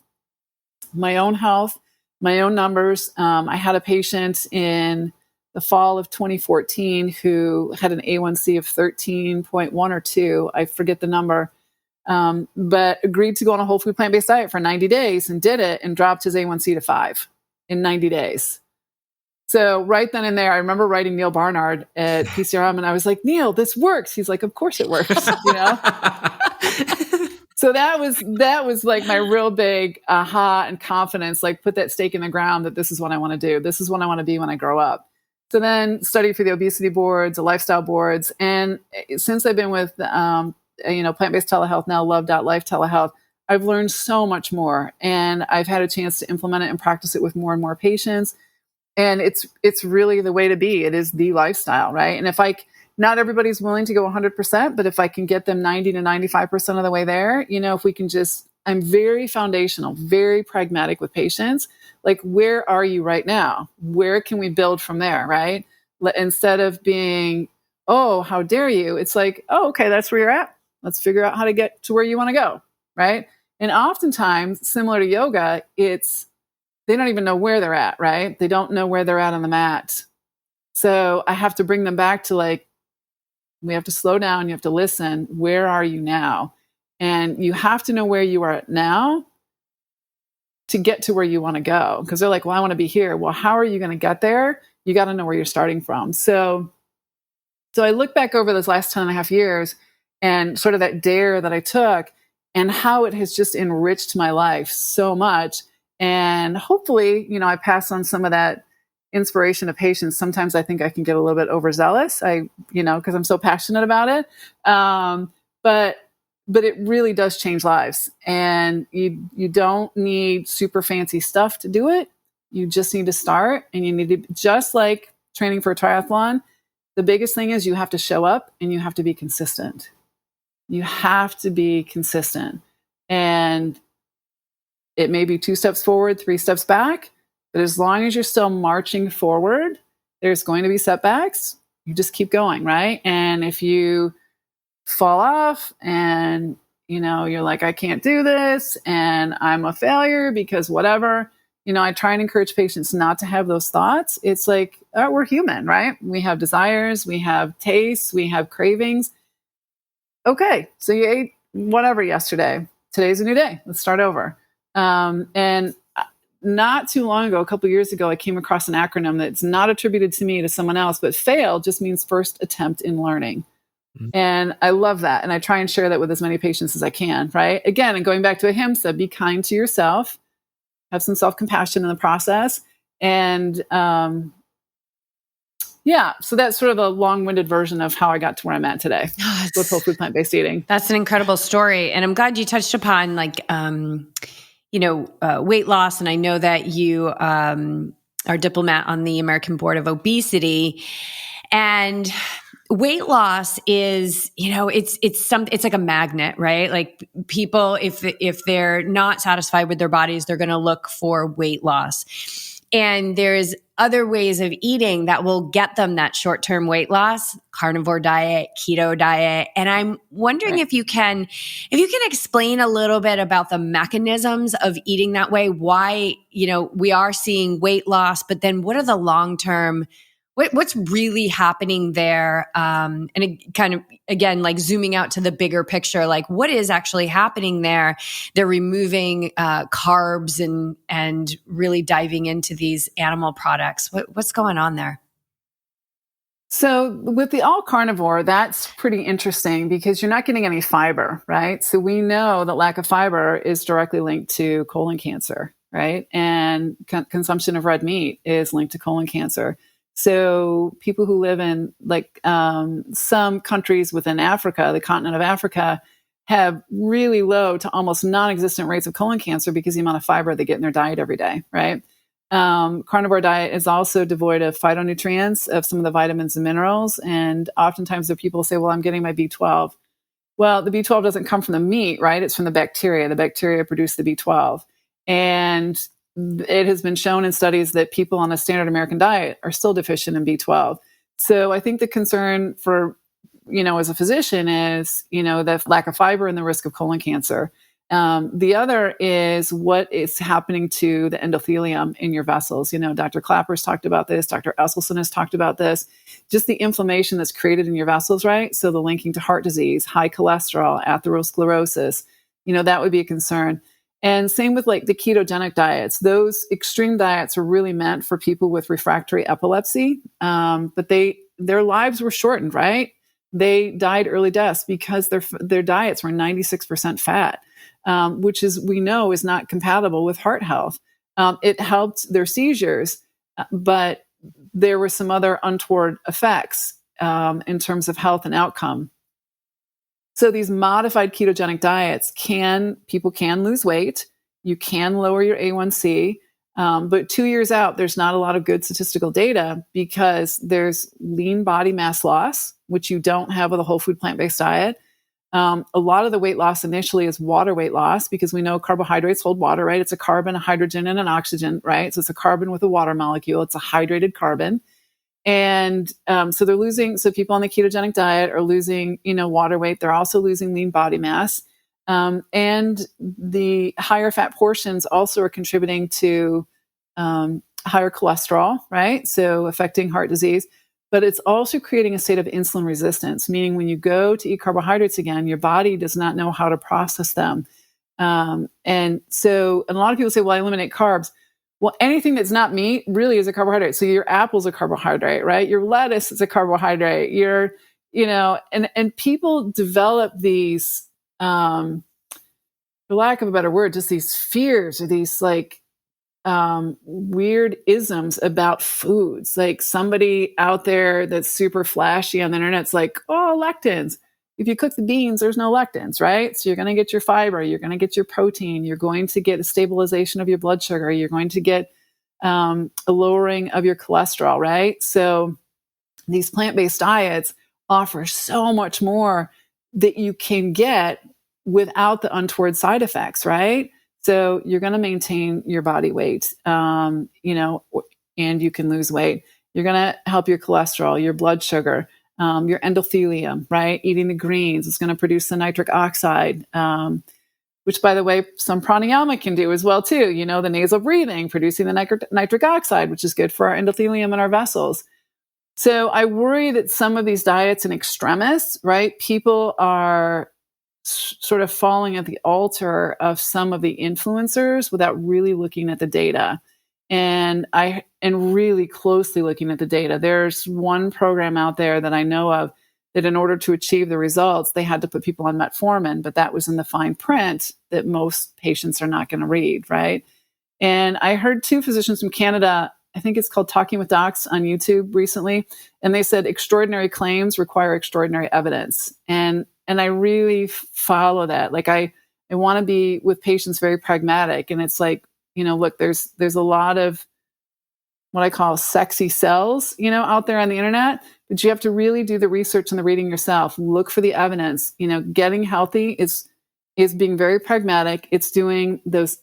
my own health, my own numbers. I had a patient in the fall of 2014 who had an A1C of 13.1 or 2. I forget the number, but agreed to go on a whole food plant-based diet for 90 days and did it and dropped his A1C to 5 in 90 days. So right then and there, I remember writing Neil Barnard at PCRM and I was like, Neil, this works. He's like, of course it works, So that was like my real big aha and confidence, like put that stake in the ground that this is what I want to do. This is what I want to be when I grow up. So then studied for the obesity boards, the lifestyle boards. And since I've been with, plant-based telehealth, now Love.Life Telehealth, I've learned so much more and I've had a chance to implement it and practice it with more and more patients. And it's really the way to be. It is the lifestyle, right? And not everybody's willing to go 100%, but if I can get them 90 to 95% of the way there, if we can I'm very foundational, very pragmatic with patients. Like, where are you right now? Where can we build from there, right? Instead of being, oh, how dare you? It's like, oh, okay, that's where you're at. Let's figure out how to get to where you want to go, right? And oftentimes, similar to yoga, they don't even know where they're at, right? They don't know where they're at on the mat. So I have to bring them back to we have to slow down. You have to listen. Where are you now? And you have to know where you are at now to get to where you want to go. Because they're like, well, I want to be here. Well, how are you going to get there? You got to know where you're starting from. So I look back over those last 10 and a half years and sort of that dare that I took and how it has just enriched my life so much. And hopefully, I pass on some of that inspiration to patients. Sometimes I think I can get a little bit overzealous, because I'm so passionate about it. But it really does change lives. And you don't need super fancy stuff to do it. You just need to start, and you need to, just like training for a triathlon, the biggest thing is you have to show up and you have to be consistent. You have to be consistent. And it may be 2 steps forward, 3 steps back, but as long as you're still marching forward, there's going to be setbacks. You just keep going, right? And if you fall off and, you're like, I can't do this and I'm a failure because whatever, I try and encourage patients not to have those thoughts. It's like, we're human, right? We have desires, we have tastes, we have cravings. Okay, so you ate whatever yesterday. Today's a new day. Let's start over. And not too long ago, a couple years ago, I came across an acronym that's not attributed to me, to someone else, but FAIL just means first attempt in learning. Mm-hmm. And I love that. And I try and share that with as many patients as I can, right? Again, and going back to ahimsa, be kind to yourself, have some self-compassion in the process. And so that's sort of a long-winded version of how I got to where I'm at today with whole food plant-based eating. That's an incredible story. And I'm glad you touched upon weight loss. And I know that you are diplomat on the American Board of Obesity. And weight loss is, it's like a magnet, right? Like people, if they're not satisfied with their bodies, they're going to look for weight loss. And there's other ways of eating that will get them that short-term weight loss, carnivore diet, keto diet. And I'm wondering if you can explain a little bit about the mechanisms of eating that way, why, we are seeing weight loss, but then what are the long-term, what's really happening there? And it kind of, again, like zooming out to the bigger picture, like what is actually happening there? They're removing carbs and really diving into these animal products. What's going on there? So with the all carnivore, that's pretty interesting because you're not getting any fiber, right? So we know that lack of fiber is directly linked to colon cancer, right? And consumption of red meat is linked to colon cancer. So people who live in some countries within Africa, the continent of Africa, have really low to almost non-existent rates of colon cancer because of the amount of fiber they get in their diet every day, right? Carnivore diet is also devoid of phytonutrients, of some of the vitamins and minerals. And oftentimes there people say, well, I'm getting my B12. Well, the B12 doesn't come from the meat, right? It's from the bacteria. The bacteria produce the B12. And it has been shown in studies that people on a standard American diet are still deficient in B12. So I think the concern for, as a physician is, the lack of fiber and the risk of colon cancer. The other is what is happening to the endothelium in your vessels. Dr. Clapper's talked about this. Dr. Esselson has talked about this. Just the inflammation that's created in your vessels, right? So the linking to heart disease, high cholesterol, atherosclerosis, that would be a concern. And same with the ketogenic diets. Those extreme diets are really meant for people with refractory epilepsy. But their lives were shortened, right? They died early deaths because their diets were 96% fat, which we know is not compatible with heart health. It helped their seizures, but there were some other untoward effects in terms of health and outcome. So these modified ketogenic diets people can lose weight. You can lower your A1C. But 2 years out, there's not a lot of good statistical data because there's lean body mass loss, which you don't have with a whole food plant-based diet. A lot of the weight loss initially is water weight loss because we know carbohydrates hold water, right? It's a carbon, a hydrogen, and an oxygen, right? So it's a carbon with a water molecule. It's a hydrated carbon. And so people on the ketogenic diet are losing, water weight. They're also losing lean body mass. And the higher fat portions also are contributing to higher cholesterol, right? So affecting heart disease. But it's also creating a state of insulin resistance, meaning when you go to eat carbohydrates again, your body does not know how to process them. And a lot of people say, well, I eliminate carbs. Well, anything that's not meat really is a carbohydrate. So your apple's a carbohydrate, right? Your lettuce is a carbohydrate. Your and people develop these, for lack of a better word, just these fears or these like weird isms about foods. Like somebody out there that's super flashy on the internet's like, oh, lectins. If you cook the beans, there's no lectins, right? So you're going to get your fiber, you're going to get your protein, you're going to get a stabilization of your blood sugar, you're going to get a lowering of your cholesterol, right? So these plant-based diets offer so much more that you can get without the untoward side effects, right? So you're going to maintain your body weight, and you can lose weight. You're going to help your cholesterol, your blood sugar, your endothelium, right? Eating the greens is going to produce the nitric oxide, which, by the way, some pranayama can do as well, too. The nasal breathing, producing the nitric oxide, which is good for our endothelium and our vessels. So I worry that some of these diets in extremis, right? People are sort of falling at the altar of some of the influencers without really looking at the data and really closely looking at the data. There's one program out there that I know of that in order to achieve the results, they had to put people on metformin, but that was in the fine print that most patients are not going to read, right? And I heard two physicians from Canada, I think it's called Talking with Docs on YouTube recently, and they said extraordinary claims require extraordinary evidence. And I really follow that. Like I want to be with patients very pragmatic. And it's like, look, there's a lot of what I call sexy sells, out there on the internet, but you have to really do the research and the reading yourself. Look for the evidence. Getting healthy is being very pragmatic. It's doing those,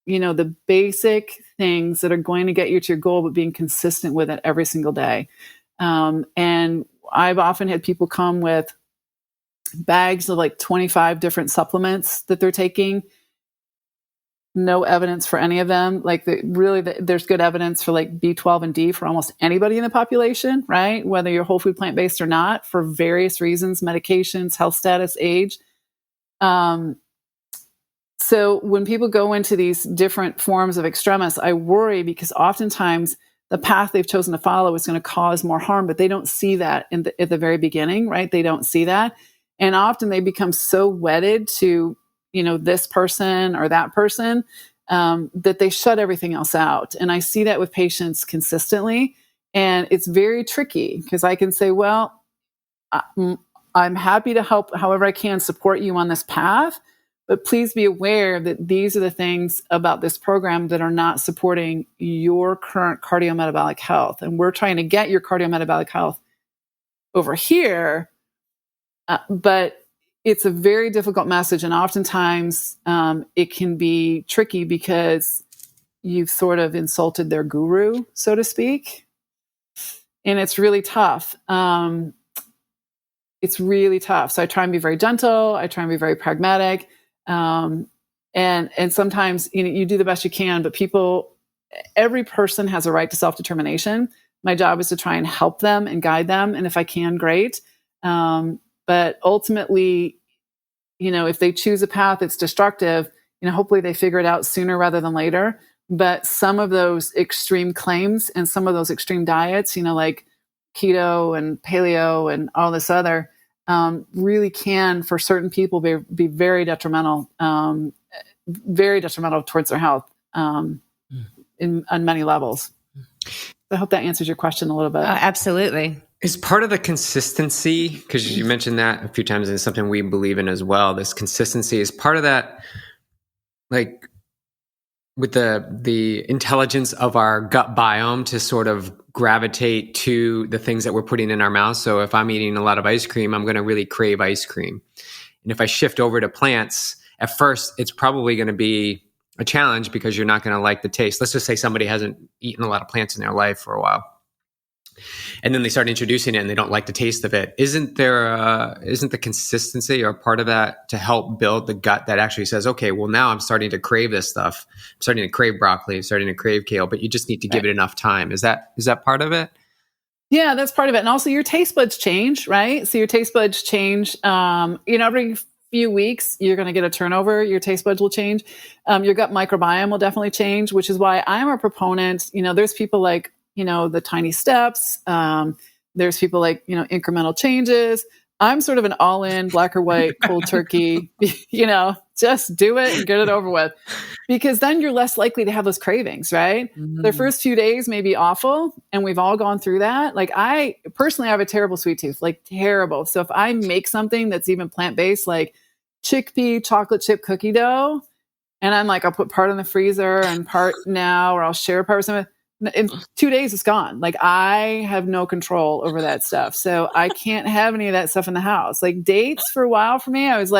the basic things that are going to get you to your goal, but being consistent with it every single day. And I've often had people come with bags of like 25 different supplements that they're taking. No evidence for any of them. Like there's good evidence for like B12 and D for almost anybody in the population, right? Whether you're whole food plant-based or not, for various reasons, medications, health status, age. So when people go into these different forms of extremis, I worry because oftentimes the path they've chosen to follow is going to cause more harm, but they don't see that at the very beginning, right? They don't see that. And often they become so wedded to, this person or that person, that they shut everything else out. And I see that with patients consistently. And it's very tricky because I can say, well, I'm happy to help however I can support you on this path, but please be aware that these are the things about this program that are not supporting your current cardiometabolic health. And we're trying to get your cardiometabolic health over here. But it's a very difficult message. And oftentimes it can be tricky because you've sort of insulted their guru, so to speak. And it's really tough. It's really tough. So I try and be very gentle. I try and be very pragmatic. And sometimes, you do the best you can, but every person has a right to self-determination. My job is to try and help them and guide them. And if I can, great. But ultimately, if they choose a path that's destructive, hopefully they figure it out sooner rather than later. But some of those extreme claims and some of those extreme diets, like keto and paleo and all this other, really can, for certain people, be very detrimental towards their health on many levels. I hope that answers your question a little bit. Absolutely. Is part of the consistency, because you mentioned that a few times, and it's something we believe in as well, this consistency is part of that, like with the intelligence of our gut biome to sort of gravitate to the things that we're putting in our mouth. So if I'm eating a lot of ice cream, I'm going to really crave ice cream. And if I shift over to plants, at first, it's probably going to be a challenge because you're not going to like the taste. Let's just say somebody hasn't eaten a lot of plants in their life for a while, and then they start introducing it and they don't like the taste of it. Isn't the consistency or part of that to help build the gut that actually says, okay, well, now I'm starting to crave this stuff. I'm starting to crave broccoli, I'm starting to crave kale, but you just need to give it enough time. Is that part of it? Yeah, that's part of it. And also your taste buds change, right? So your taste buds change, every few weeks, you're going to get a turnover. Your taste buds will change. Your gut microbiome will definitely change, which is why I'm a proponent. There's people like, the tiny steps, There's people like, incremental changes. I'm sort of an all-in, black or white, cold turkey, just do it and get it over with. Because then you're less likely to have those cravings, right? Mm-hmm. The first few days may be awful, and we've all gone through that. Like I personally have a terrible sweet tooth, like terrible. So if I make something that's even plant-based, like chickpea chocolate chip cookie dough, and I'm like, I'll put part in the freezer and part now, or I'll share part with someone. In 2 days, it's gone. Like I have no control over that stuff. So I can't have any of that stuff in the house. Like dates for a while for me, I was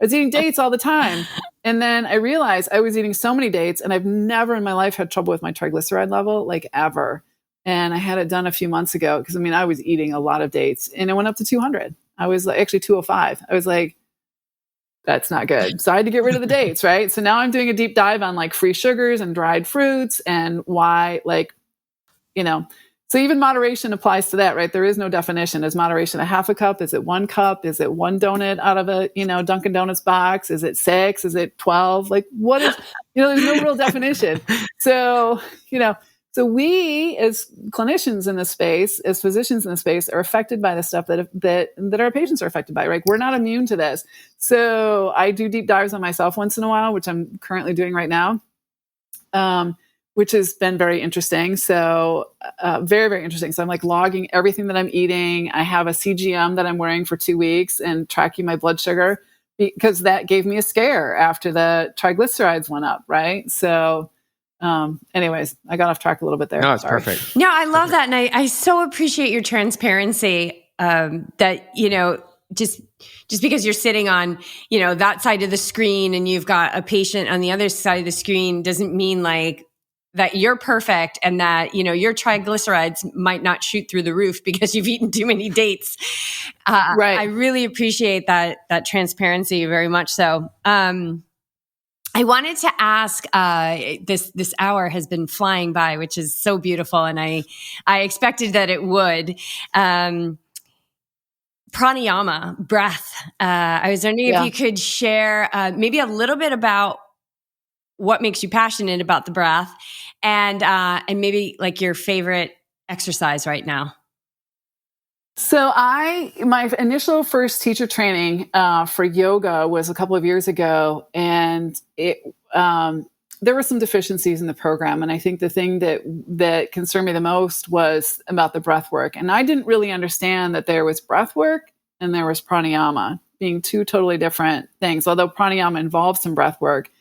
eating dates all the time. And then I realized I was eating so many dates, and I've never in my life had trouble with my triglyceride level, like ever. And I had it done a few months ago because I was eating a lot of dates, and it went up to 200. I was actually 205. I was like, that's not good. So I had to get rid of the dates, right? So now I'm doing a deep dive on like free sugars and dried fruits and why, so even moderation applies to that, right? There is no definition. Is moderation a half a cup? Is it 1 cup? Is it 1 donut out of a, Dunkin' Donuts box? Is it 6? Is it 12? Like what is, there's no real definition. So, so we as clinicians in this space, as physicians in the space, are affected by the stuff that our patients are affected by, right? We're not immune to this. So I do deep dives on myself once in a while, which I'm currently doing right now, which has been very interesting. So very, very interesting. So I'm like logging everything that I'm eating. I have a CGM that I'm wearing for 2 weeks and tracking my blood sugar because that gave me a scare after the triglycerides went up, right? So anyways, I got off track a little bit there. No, it's perfect. No, I love that. And I so appreciate your transparency, that, just because you're sitting on, that side of the screen and you've got a patient on the other side of the screen doesn't mean like that you're perfect and that, your triglycerides might not shoot through the roof because you've eaten too many dates. Right. I really appreciate that transparency very much so. I wanted to ask, this hour has been flying by, which is so beautiful. And I expected that it would. Pranayama, breath. I was wondering if you could share maybe a little bit about what makes you passionate about the breath and maybe like your favorite exercise right now. So my initial first teacher training for yoga was a couple of years ago, and there were some deficiencies in the program. And I think the thing that concerned me the most was about the breath work. And I didn't really understand that there was breath work and there was pranayama, being two totally different things. Although pranayama involves some breath work,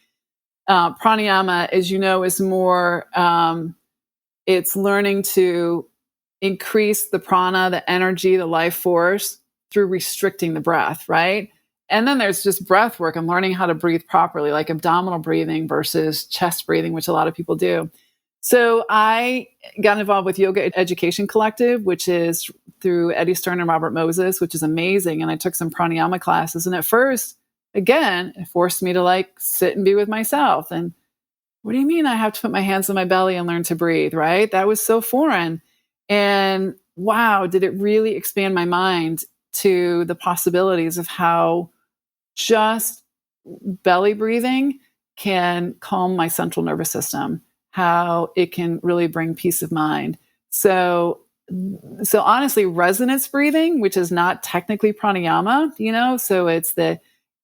pranayama, as you know, is more, it's learning to increase the prana, the energy, the life force through restricting the breath, right? And then there's just breath work and learning how to breathe properly, like abdominal breathing versus chest breathing, which a lot of people do. So I got involved with Yoga Education Collective, which is through Eddie Stern and Robert Moses, which is amazing. And I took some pranayama classes. And at first, again, it forced me to like sit and be with myself. And what do you mean I have to put my hands on my belly and learn to breathe, right? That was so foreign. And wow, did it really expand my mind to the possibilities of how just belly breathing can calm my central nervous system, how it can really bring peace of mind. So honestly, resonance breathing, which is not technically pranayama, so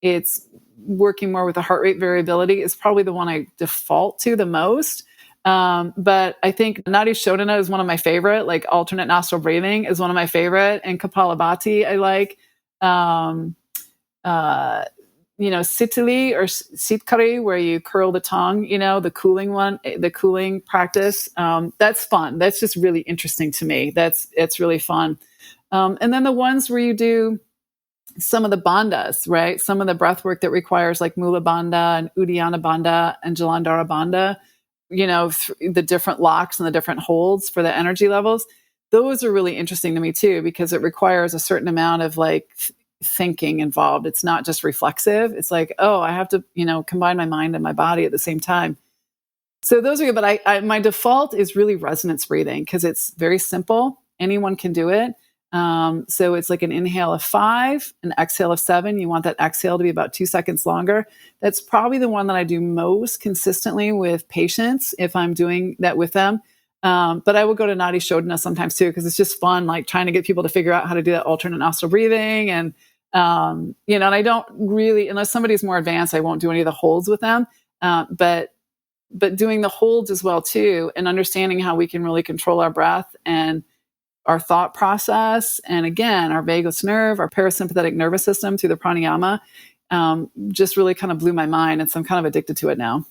it's working more with the heart rate variability, is probably the one I default to the most. But I think Nadi Shodhana is one of my favorite, like alternate nostril breathing is one of my favorite. And Kapalabhati, I like, Sitali or Sitkari, where you curl the tongue, the cooling one, the cooling practice. That's fun. That's just really interesting to me. It's really fun. And then the ones where you do some of the bandhas, right? Some of the breath work that requires like Mula Bandha and Uddiyana Bandha and Jalandhara Bandha, the different locks and the different holds for the energy levels. Those are really interesting to me too, because it requires a certain amount of like thinking involved. It's not just reflexive. It's like, oh, I have to, combine my mind and my body at the same time. So those are good. But my default is really resonance breathing because it's very simple. Anyone can do it. So it's like an inhale of 5, an exhale of 7. You want that exhale to be about 2 seconds longer. That's probably the one that I do most consistently with patients if I'm doing that with them. But I will go to Nadi Shodhana sometimes too, because it's just fun, like trying to get people to figure out how to do that alternate nostril breathing. And, and I don't really, unless somebody's more advanced, I won't do any of the holds with them. But doing the holds as well too, and understanding how we can really control our breath and our thought process. And again, our vagus nerve, our parasympathetic nervous system through the pranayama, just really kind of blew my mind. And so I'm kind of addicted to it now.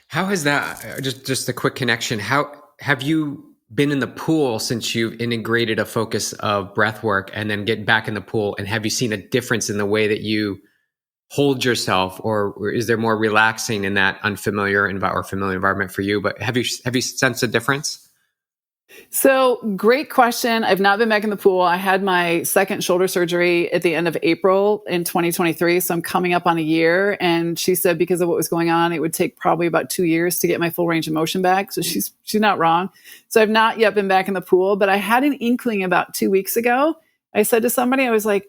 How has that, just a quick connection, how have you been in the pool since you've integrated a focus of breath work and then get back in the pool? And have you seen a difference in the way that you hold yourself, or is there more relaxing in that unfamiliar or familiar environment for you? But have you sensed a difference? So great question. I've not been back in the pool. I had my second shoulder surgery at the end of April in 2023. So I'm coming up on a year. And she said, because of what was going on, it would take probably about 2 years to get my full range of motion back. So she's not wrong. So I've not yet been back in the pool, but I had an inkling about 2 weeks ago. I said to somebody, I was like,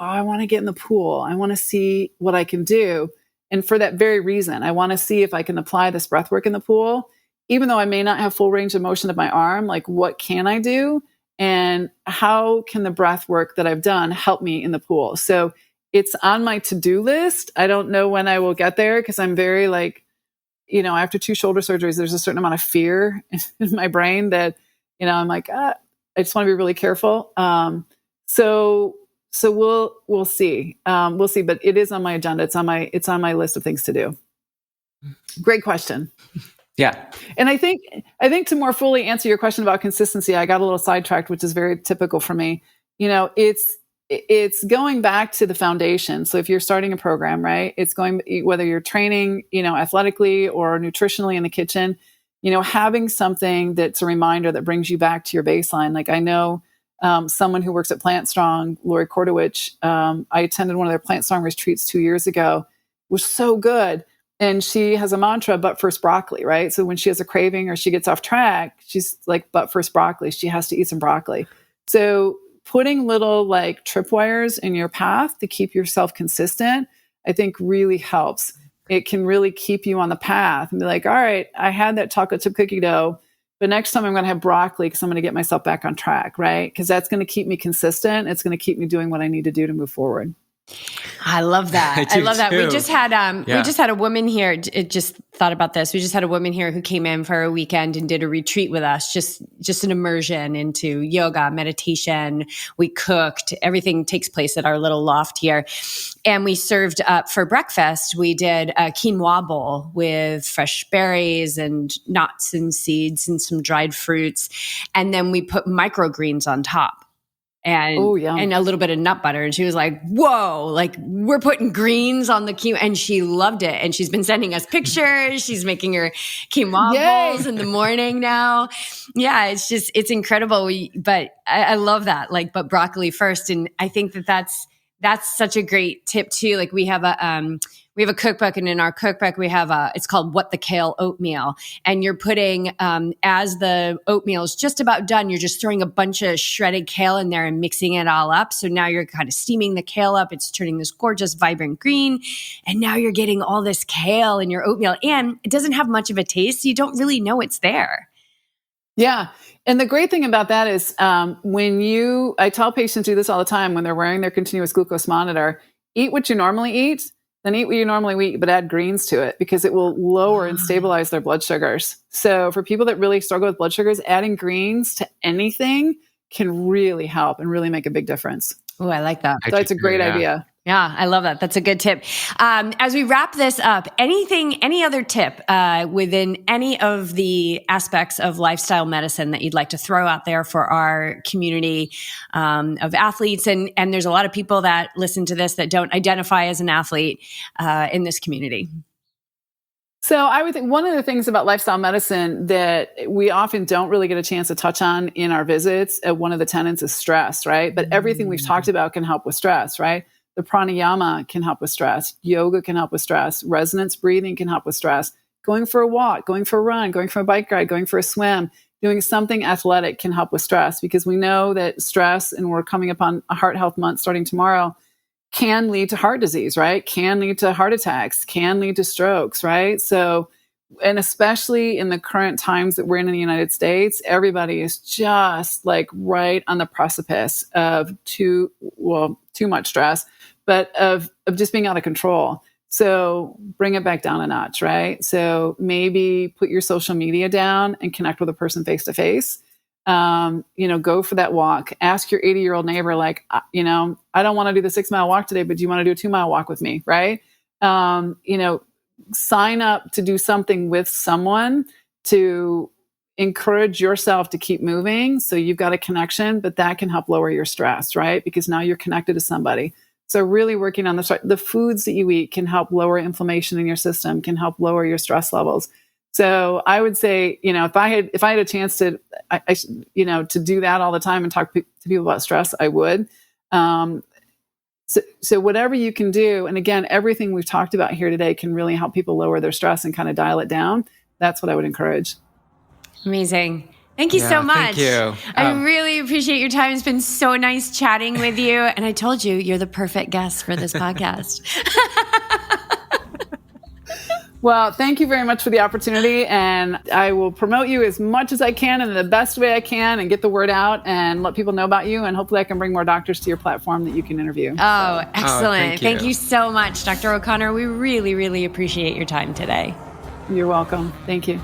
oh, I want to get in the pool. I want to see what I can do. And for that very reason, I want to see if I can apply this breath work in the pool. Even though I may not have full range of motion of my arm, like what can I do? And how can the breath work that I've done help me in the pool? So it's on my to-do list. I don't know when I will get there because I'm very after 2 shoulder surgeries, there's a certain amount of fear in my brain that, I'm like, I just want to be really careful. So we'll see. We'll see, but it is on my agenda. It's on my list of things to do. Great question. Yeah. And I think to more fully answer your question about consistency, I got a little sidetracked, which is very typical for me. It's going back to the foundation. So if you're starting a program, right, it's whether you're training, athletically or nutritionally in the kitchen, having something that's a reminder that brings you back to your baseline. Like I know someone who works at Plant Strong, Lori Kordowich, I attended one of their Plant Strong retreats 2 years ago. It was so good. And she has a mantra, but first broccoli, right? So when she has a craving or she gets off track, she's like, but first broccoli. She has to eat some broccoli. So putting little like tripwires in your path to keep yourself consistent, I think really helps. It can really keep you on the path and be like, all right, I had that chocolate chip cookie dough, but next time I'm going to have broccoli because I'm going to get myself back on track, right? Because that's going to keep me consistent. It's going to keep me doing what I need to do to move forward. I love that. I love that. Too. We just had a woman here. It just thought about this. We just had a woman here who came in for a weekend and did a retreat with us, just an immersion into yoga, meditation. We cooked. Everything takes place at our little loft here. And we served up for breakfast. We did a quinoa bowl with fresh berries and nuts and seeds and some dried fruits. And then we put microgreens on top. And a little bit of nut butter. And she was like, whoa, like we're putting greens on the quinoa. And she loved it. And she's been sending us pictures. She's making her quinoa bowls in the morning now. Yeah, it's incredible. But I love that. Like, but broccoli first. And I think that's such a great tip too. Like we have a cookbook, and in our cookbook we have it's called What the Kale Oatmeal. And you're putting, as the oatmeal is just about done, you're just throwing a bunch of shredded kale in there and mixing it all up. So now you're kind of steaming the kale up. It's turning this gorgeous, vibrant green. And now you're getting all this kale in your oatmeal, and it doesn't have much of a taste. So you don't really know it's there. Yeah. And the great thing about that is I tell patients do this all the time when they're wearing their continuous glucose monitor, eat what you normally eat, then eat what you normally eat, but add greens to it because it will lower and stabilize their blood sugars. So for people that really struggle with blood sugars, adding greens to anything can really help and really make a big difference. Oh, I like that. So it's a great idea. Yeah, I love that. That's a good tip. As we wrap this up, any other tip within any of the aspects of lifestyle medicine that you'd like to throw out there for our community of athletes? And there's a lot of people that listen to this that don't identify as an athlete in this community. So I would think one of the things about lifestyle medicine that we often don't really get a chance to touch on in our visits, one of the tenets is stress, right? But everything we've talked about can help with stress, right? The pranayama can help with stress. Yoga can help with stress. Resonance breathing can help with stress. Going for a walk, going for a run, going for a bike ride, going for a swim, doing something athletic can help with stress, because we know that stress, and we're coming up on a heart health month starting tomorrow, can lead to heart disease, right? Can lead to heart attacks, can lead to strokes, right? So And especially in the current times that we're in the United States, everybody is just like right on the precipice of too much stress, but of just being out of control. So bring it back down a notch, right? So maybe put your social media down and connect with a person face to face. Go for that walk. Ask your 80-year-old neighbor, like, I don't want to do the 6-mile walk today, but do you want to do a 2-mile walk with me? Right. Sign up to do something with someone to encourage yourself to keep moving. So you've got a connection, but that can help lower your stress, right? Because now you're connected to somebody. So really working on the foods that you eat can help lower inflammation in your system, can help lower your stress levels. So I would say, if I had a chance to, to do that all the time and talk to people about stress, I would. So whatever you can do, and again, everything we've talked about here today can really help people lower their stress and kind of dial it down. That's what I would encourage. Amazing. Thank you so much. Thank you. I really appreciate your time. It's been so nice chatting with you. And I told you, you're the perfect guest for this podcast. Well, thank you very much for the opportunity. And I will promote you as much as I can in the best way I can and get the word out and let people know about you. And hopefully I can bring more doctors to your platform that you can interview. Oh, excellent. Thank you so much, Dr. O'Connor. We really, really appreciate your time today. You're welcome. Thank you.